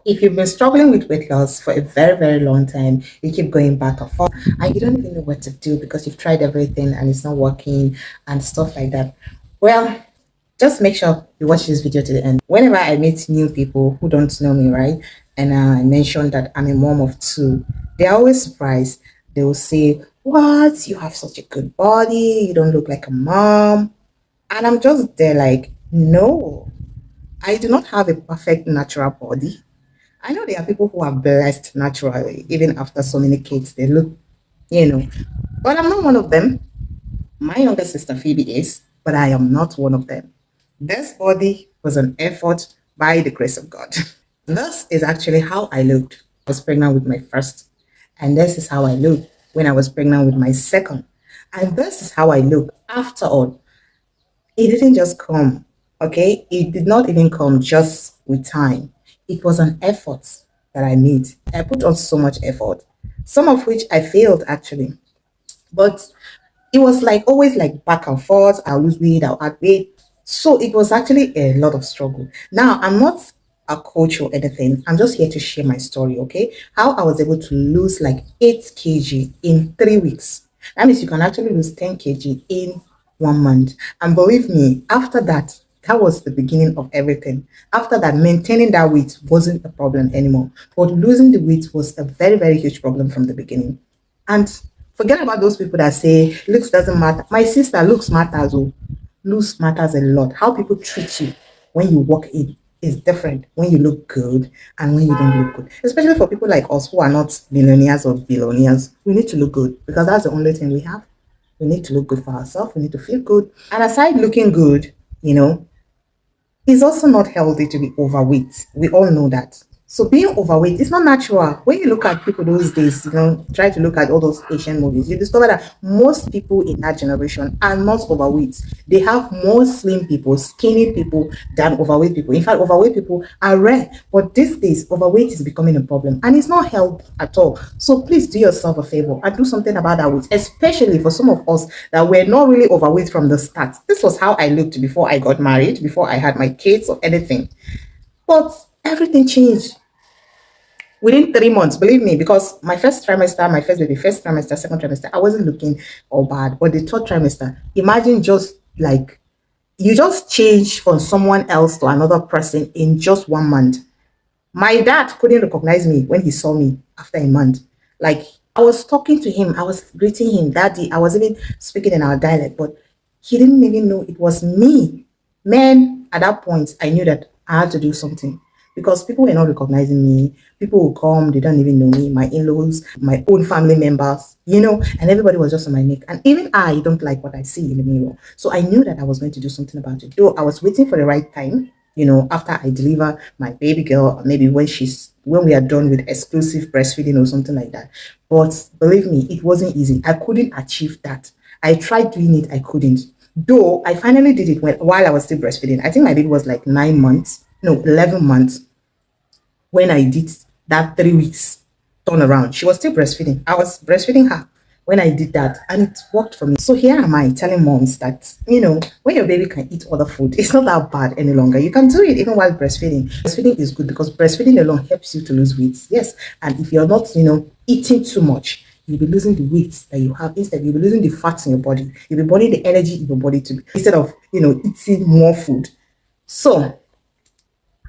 If you've been struggling with weight loss for a very, very long time, you keep going back and forth, and you don't even know what to do because you've tried everything and it's not working and stuff like that. Well, just make sure you watch this video to the end. Whenever I meet new people who don't know me, right, and I mention that I'm a mom of two, they're always surprised. They will say, "What? You have such a good body. You don't look like a mom." And I'm just there like, no, I do not have a perfect natural body. I know there are people who are blessed naturally, even after so many kids, they look, you know, but I'm not one of them. My younger sister Phoebe is, but I am not one of them. This body was an effort by the grace of God. This is actually how I looked. I was pregnant with my first, and this is how I looked when I was pregnant with my second. And this is how I look after all. It didn't just come, okay? It did not even come just with time. It was an effort that I made. I put on so much effort, some of which I failed actually. But it was like always like back and forth. I'll lose weight, I'll add weight. So it was actually a lot of struggle. Now, I'm not a coach or anything. I'm just here to share my story, okay? How I was able to lose like 8 kg in 3 weeks. That means you can actually lose 10 kg in 1 month. And believe me, after that, that was the beginning of everything. After that, maintaining that weight wasn't a problem anymore. But losing the weight was a very, very huge problem from the beginning. And forget about those people that say looks doesn't matter. My sister, looks matters. Oh, looks matters a lot. How people treat you when you walk in is different when you look good and when you don't look good. Especially for people like us who are not millionaires or billionaires, we need to look good because that's the only thing we have. We need to look good for ourselves. We need to feel good. And aside looking good, you know, it's also not healthy to be overweight. We all know that. So being overweight is not natural. When you look at people those days, try to look at all those Asian movies, you discover that most people in that generation are not overweight. They have more slim people, skinny people than overweight people. In fact, overweight people are rare. But these days, overweight is becoming a problem and it's not healthy at all. So please do yourself a favor and do something about that weight, especially for some of us that were not really overweight from the start. This was how I looked before I got married, before I had my kids or anything. But everything changed within 3 months, believe me, because my first trimester, my first baby, first trimester, second trimester, I wasn't looking all bad. But the third trimester, imagine just like you just change from someone else to another person in just 1 month. My dad couldn't recognize me when he saw me after a month. Like I was talking to him, I was greeting him, daddy. I was even speaking in our dialect, but he didn't even know it was me. Man, at that point, I knew that I had to do something because people were not recognizing me. People will come, they don't even know me, my in-laws, my own family members, and everybody was just on my neck. And even I don't like what I see in the mirror. So I knew that I was going to do something about it. Though I was waiting for the right time, after I deliver my baby girl, or maybe when we are done with exclusive breastfeeding or something like that. But believe me, it wasn't easy. I couldn't achieve that. I tried doing it, I couldn't. Though I finally did it while I was still breastfeeding. I think my baby was like 9 months, no, 11 months when I did that 3 weeks turnaround. She was still breastfeeding. I was breastfeeding her when I did that, and it worked for me. So here am I telling moms that, when your baby can eat other food, it's not that bad any longer. You can do it even while breastfeeding. Breastfeeding is good because breastfeeding alone helps you to lose weight. Yes. And if you're not, eating too much, you'll be losing the weight that you have. Instead, you'll be losing the fats in your body. You'll be burning the energy in your body to instead of, eating more food. So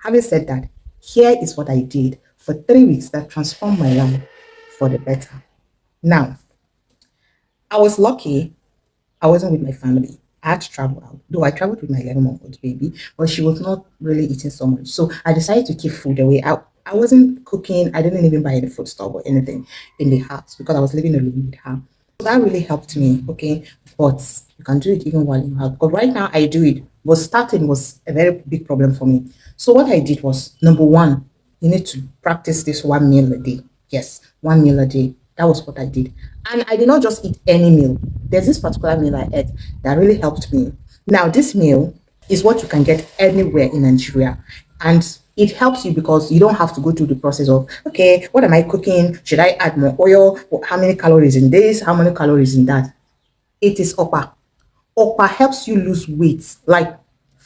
having said that, here is what I did for 3 weeks that transformed my life for the better. Now, I was lucky I wasn't with my family. I had to travel out. Though I traveled with my 11-month-old baby, but she was not really eating so much. So I decided to keep food away. I wasn't cooking. I didn't even buy any food stuff or anything in the house because I was living alone with her. So that really helped me, okay? But you can do it even while you have. But right now I do it. But starting was a very big problem for me. So what I did was, number one, you need to practice this 1 meal a day. Yes, 1 meal a day. That was what I did. And I did not just eat any meal. There's this particular meal I ate that really helped me. Now, this meal is what you can get anywhere in Nigeria. And it helps you because you don't have to go through the process of, okay, what am I cooking? Should I add more oil? How many calories in this? How many calories in that? It is Okpa. Okpa helps you lose weight, like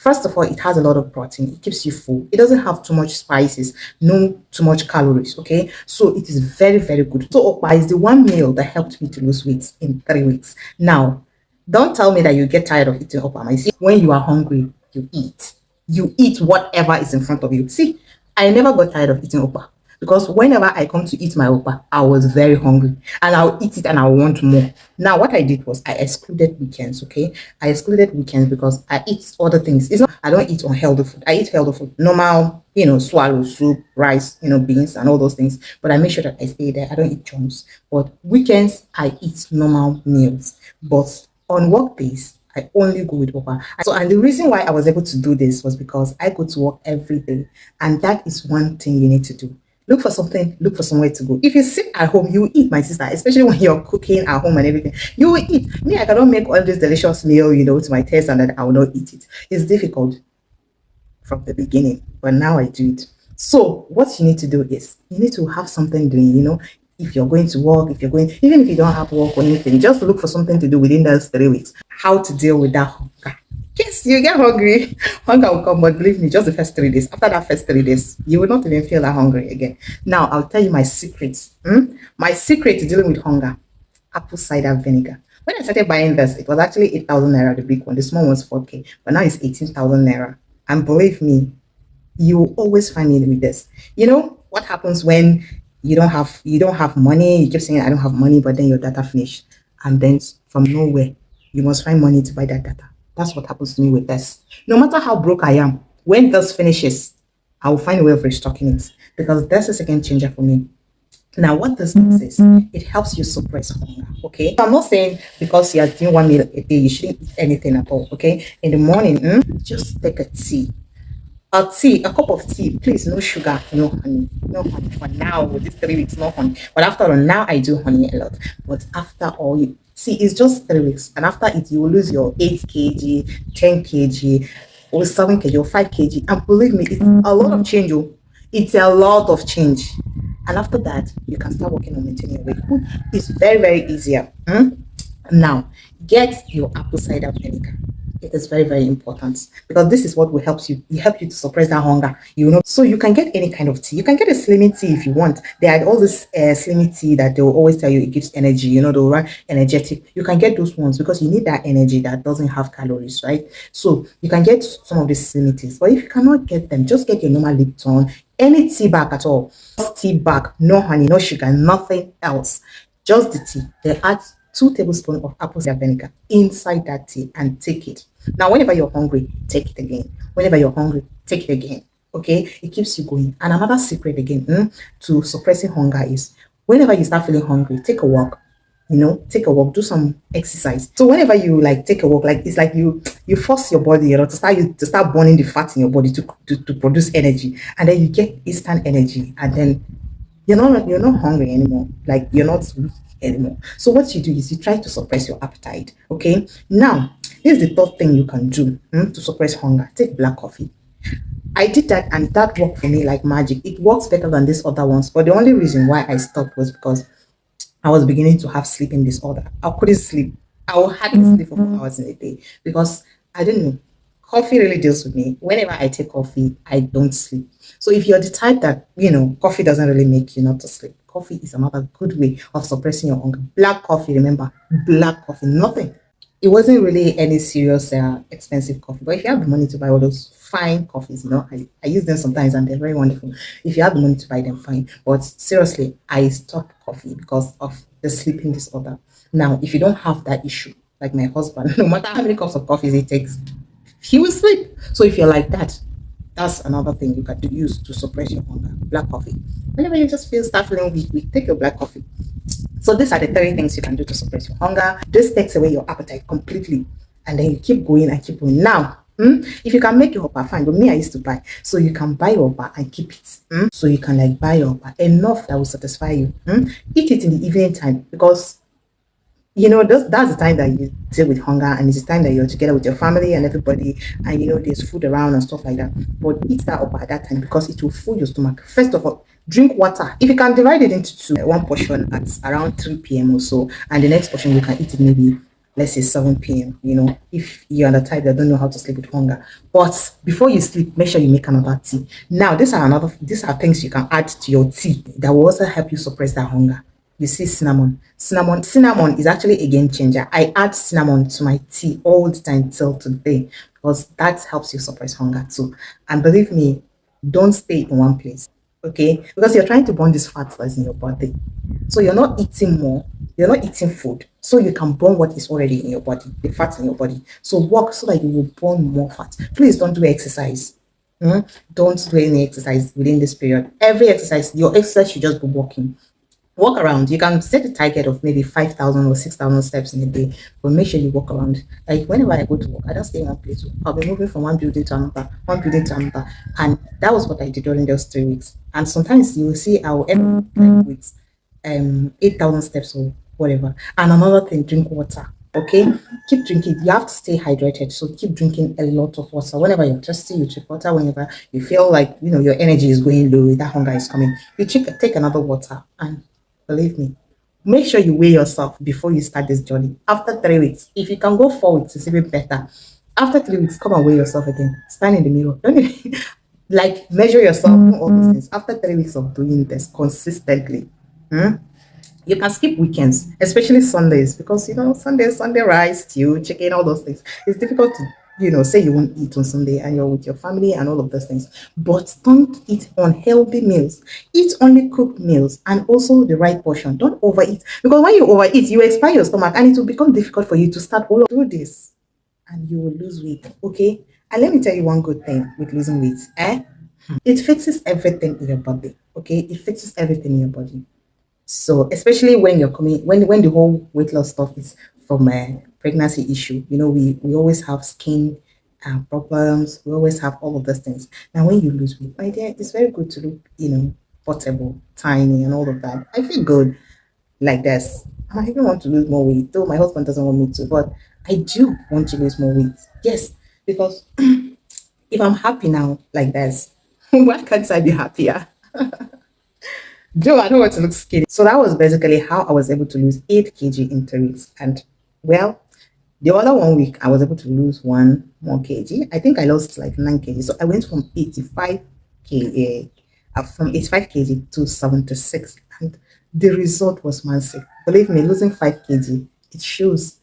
First of all, it has a lot of protein. It keeps you full. It doesn't have too much spices, no too much calories. Okay, so it is very, very good. So okpa is the one meal that helped me to lose weight in 3 weeks. Now, don't tell me that you get tired of eating okpa. You see, when you are hungry, you eat. You eat whatever is in front of you. See, I never got tired of eating okpa because whenever I come to eat my okpa, I was very hungry and I'll eat it and I want more. Now, what I did was I excluded weekends. Okay, I excluded weekends because I eat other things. It's not I don't eat unhealthy food. I eat healthy food, normal, swallow, soup, rice, beans, and all those things. But I make sure that I stay there. I don't eat chunks. But weekends, I eat normal meals. But on work days, I only go with Opa. So, and the reason why I was able to do this was because I go to work every day. And that is one thing you need to do. Look for something, look for somewhere to go. If you sit at home, you eat, my sister, especially when you're cooking at home and everything. You will eat. Me, I cannot make all this delicious meal, to my taste and then I will not eat it. It's difficult from the beginning, but now I do it. So what you need to do is you need to have something doing. If you're going to work, if you're going, even if you don't have work or anything, just look for something to do within those 3 weeks. How to deal with that hunger. Yes, you get hungry, hunger will come, but believe me, just the first 3 days. After that first 3 days, you will not even feel that hungry again. Now, I'll tell you my secrets. My secret to dealing with hunger: apple cider vinegar. When I started buying this, it was actually 8,000 naira, the big one. The small one's 4K, but now it's 18,000 naira. And believe me, you will always find me with this. You know what happens when you don't have money? You keep saying I don't have money, but then your data finish, and then from nowhere you must find money to buy that data. That's what happens to me with this. No matter how broke I am, when this finishes, I will find a way of restocking it because that's a second changer for me. Now, what this does is it helps you suppress hunger. Okay, so I'm not saying because you are doing one meal a day, you shouldn't eat anything at all. Okay, in the morning, just take a tea. A cup of tea, please, no sugar, no honey, no honey for now. With these 3 weeks, no honey. But after all, now I do honey a lot. But after all, you see, it's just 3 weeks, and after it, you will lose your 8 kg, 10 kg, or 7 kg, or 5 kg. And believe me, it's a lot of change. Oh. It's a lot of change. And after that, you can start working on maintaining your weight. It's very, very easier. Now, get your apple cider vinegar. It is very, very important because this is what will help you. It help you to suppress that hunger. So you can get any kind of tea. You can get a slimming tea if you want. They had all this slimming tea that they will always tell you it gives energy. They'll run energetic. You can get those ones because you need that energy that doesn't have calories, right? So you can get some of these slimming teas. But if you cannot get them, just get your normal Lipton, any tea bag at all. Just tea bag, no honey, no sugar, nothing else. Just the tea. Then add 2 tablespoons of apple cider vinegar inside that tea and take it. Now, whenever you're hungry, take it again. Whenever you're hungry, take it again. Okay, it keeps you going. And another secret again to suppressing hunger is whenever you start feeling hungry, take a walk. Take a walk, do some exercise. So whenever you take a walk, it's like you force your body, to start burning the fat in your body to produce energy, and then you get instant energy, and then you're not hungry anymore. Like you're not weak anymore. So what you do is you try to suppress your appetite. Okay. Now, here's the third thing you can do to suppress hunger. Take black coffee. I did that and that worked for me like magic. It works better than these other ones. But the only reason why I stopped was because I was beginning to have sleeping disorder. I couldn't sleep. I would hardly sleep for 4 hours in a day because I didn't know. Coffee really deals with me. Whenever I take coffee, I don't sleep. So if you're the type that, coffee doesn't really make you not to sleep, coffee is another good way of suppressing your hunger. Black coffee, remember, black coffee, nothing. It wasn't really any serious, expensive coffee. But if you have the money to buy all those fine coffees, I use them sometimes and they're very wonderful. If you have the money to buy them, fine. But seriously, I stopped coffee because of the sleeping disorder. Now, if you don't have that issue, like my husband, no matter how many cups of coffee he takes, he will sleep. So if you're like that, that's another thing you can use to suppress your hunger. Black coffee. Whenever you just start feeling weak, take your black coffee. So these are the 3 things you can do to suppress your hunger. This takes away your appetite completely. And then you keep going and keep going. Now, if you can make your upper, fine. But me, I used to buy. So you can buy your upper and keep it. So you can buy your upper enough that will satisfy you. Eat it in the evening time because that's the time that you deal with hunger, and it's the time that you're together with your family and everybody, and there's food around and stuff like that. But eat that up at that time because it will fill your stomach. First of all, drink water. If you can divide it into two, one portion at around 3 p.m. or so, and the next portion you can eat it maybe let's say 7 p.m. If you're the type that don't know how to sleep with hunger. But before you sleep, make sure you make another tea. Now, these are things you can add to your tea that will also help you suppress that hunger. You see cinnamon. Cinnamon is actually a game changer. I add cinnamon to my tea all the time till today because that helps you suppress hunger too. And believe me, don't stay in one place. Okay? Because you're trying to burn this fat that's in your body. So you're not eating more, you're not eating food. So you can burn what is already in your body, the fat in your body. So walk so that you will burn more fat. Please don't do exercise. Don't do any exercise within this period. Every exercise, your exercise should just be walking. Walk around. You can set a target of maybe 5,000 or 6,000 steps in a day, but make sure you walk around. Like whenever I go to work, I don't stay in one place. I'll be moving from one building to another, one building to another. And that was what I did during those 3 weeks. And sometimes you will see I'll end up like with 8,000 steps or whatever. And another thing, drink water. Okay, keep drinking. You have to stay hydrated, so keep drinking a lot of water. Whenever you're thirsty, you drink water. Whenever you feel like your energy is going low, that hunger is coming, you take another water. And believe me, make sure you weigh yourself before you start this journey. After 3 weeks, if you can go 4 weeks, it's even better. After 3 weeks, come and weigh yourself again. Stand in the mirror. Don't even, like measure yourself, do all those things. After 3 weeks of doing this consistently, you can skip weekends, especially Sundays, because Sunday rice, stew, chicken, all those things. It's difficult to say you won't eat on Sunday and you're with your family and all of those things. But don't eat unhealthy meals. Eat only cooked meals and also the right portion. Don't overeat because when you overeat, you expand your stomach and it will become difficult for you to start all of do this and you will lose weight. Okay. And let me tell you one good thing with losing weight. It fixes everything in your body. Okay. It fixes everything in your body. So especially when you're coming, when the whole weight loss stuff is from a pregnancy issue, we always have skin problems. We always have all of those things. Now, when you lose weight, my dear, it's very good to look, portable, tiny, and all of that. I feel good like this. And I even want to lose more weight, though my husband doesn't want me to, but I do want to lose more weight. Yes, because if I'm happy now like this, why can't I be happier? Joe, I don't want to look skinny. So that was basically how I was able to lose 8 kg in 3 weeks. And well, the other 1 week I was able to lose 1 more kg. I think I lost like 9 kg. So I went from 85 kg, from 85 kg to 76, and the result was massive. Believe me, losing 5 kg, it shows.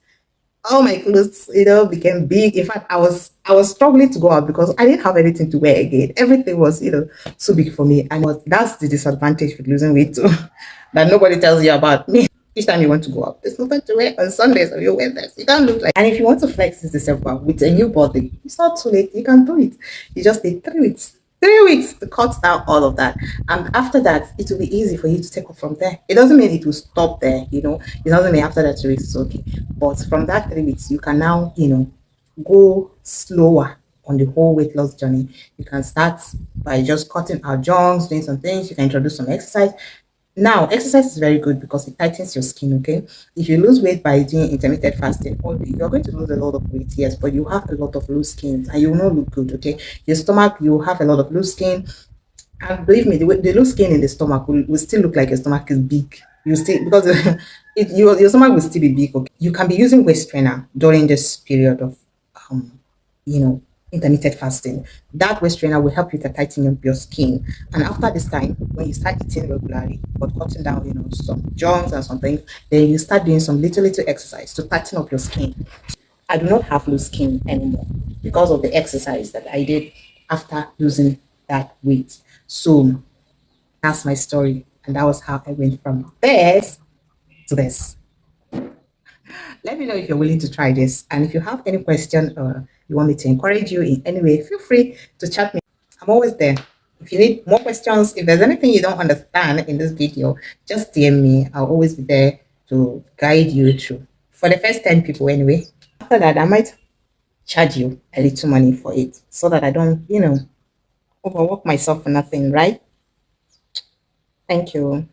All my clothes, became big. In fact, I was struggling to go out because I didn't have anything to wear again. Everything was, too big for me. And that's the disadvantage with losing weight too, that nobody tells you about me. Each time you want to go out, there's nothing to wear on Sundays or you wear this. You can't look like. And if you want to flex this December with a new body, it's not too late. You can do it. You just need 3 weeks. 3 weeks to cut down all of that. And after that, it will be easy for you to take up from there. It doesn't mean it will stop there, It doesn't mean after that 3 weeks it's okay. But from that 3 weeks, you can now, go slower on the whole weight loss journey. You can start by just cutting out junks, doing some things. You can introduce some exercise. Now, exercise is very good because it tightens your skin, okay? If you lose weight by doing intermittent fasting only, you're going to lose a lot of weight, yes, but you have a lot of loose skin and you will not look good, okay? Your stomach, you have a lot of loose skin. And believe me, the loose skin in the stomach will still look like your stomach is big. You still, because your stomach will still be big, okay? You can be using waist trainer during this period of um, you know, intermittent fasting. That waist trainer will help you to tighten up your skin. And after this time, when you start eating regularly, but cutting down, some junks and something, then you start doing some little exercise to tighten up your skin. I do not have loose skin anymore because of the exercise that I did after losing that weight. So that's my story. And that was how I went from this to this. Let me know if you're willing to try this. And if you have any question or you want me to encourage you in any way, feel free to chat me. I'm always there. If you need more questions, if there's anything you don't understand in this video, just DM me. I'll always be there to guide you through. For the first 10 people anyway. After that, I might charge you a little money for it so that I don't, overwork myself for nothing, right? Thank you.